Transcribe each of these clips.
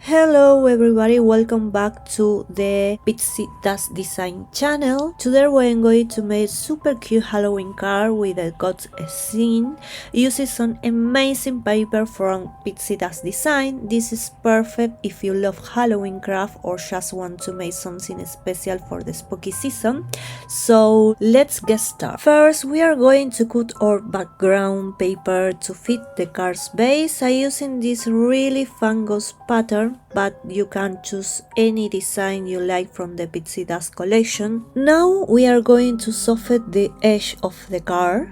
Hello everybody, welcome back to the Pixi Dust Design channel. Today we're going to make super cute Halloween card with a ghost scene using some amazing paper from Pixi Dust Design. This is perfect if you love Halloween craft or just want to make something special for the spooky season. So let's get started. First we are going to cut our background paper to fit the card's base. I'm using this really fun ghost pattern, but you can choose any design you like from the Pixi Dust collection. Now we are going to soften the edge of the card.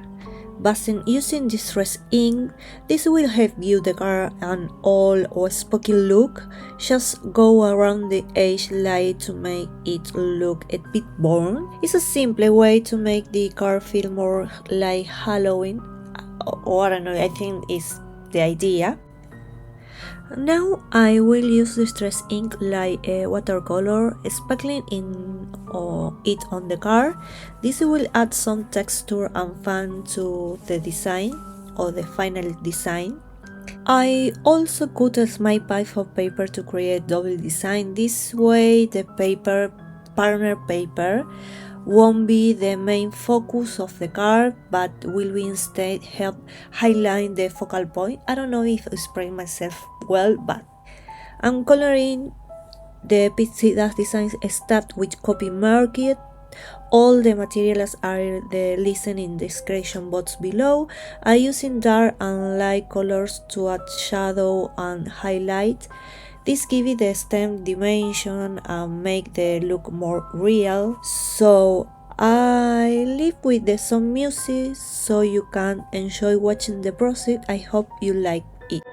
Using distress ink, this will help give the card an old or spooky look. Just go around the edge light to make it look a bit worn. It's a simple way to make the card feel more like Halloween, or I don't know, I think it's the idea. Now I will use distress ink like a watercolor, sparkling it on the card. This will add some texture and fun to the design or the final design. I also cut a small piece of paper to create double design. This way the partner paper won't be the main focus of the card, but will be instead help highlight the focal point. I don't know if I explain myself well, but I'm coloring the Pixi Dust Design start with copy market. All the materials are listed in the description box below. I'm using dark and light colors to add shadow and highlight. This gives it the stem dimension and make the look more real. So I leave with some music so you can enjoy watching the process. I hope you like it.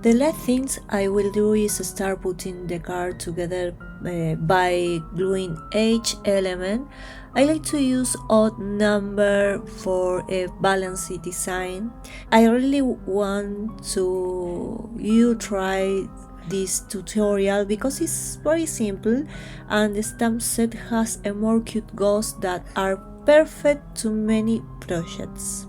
The last things I will do is start putting the card together by gluing each element. I like to use odd number for a balanced design. I really want to you try this tutorial because it's very simple and the stamp set has a more cute ghosts that are perfect to many projects.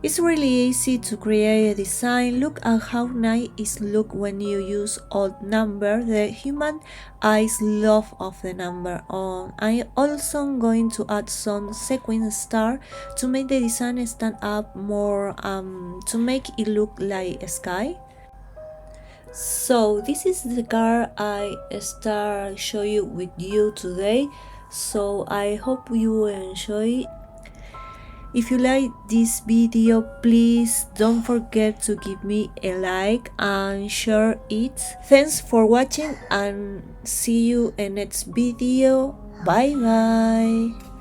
It's really easy to create a design. Look at how nice it looks when you use odd number. The human eyes love of the number on. I also going to add some sequin star to make the design stand up more, to make it look like a sky. So this is the card I start show you with you today. So I hope you enjoy. If you like this video, please don't forget to give me a like and share it. Thanks for watching and see you in next video. Bye bye.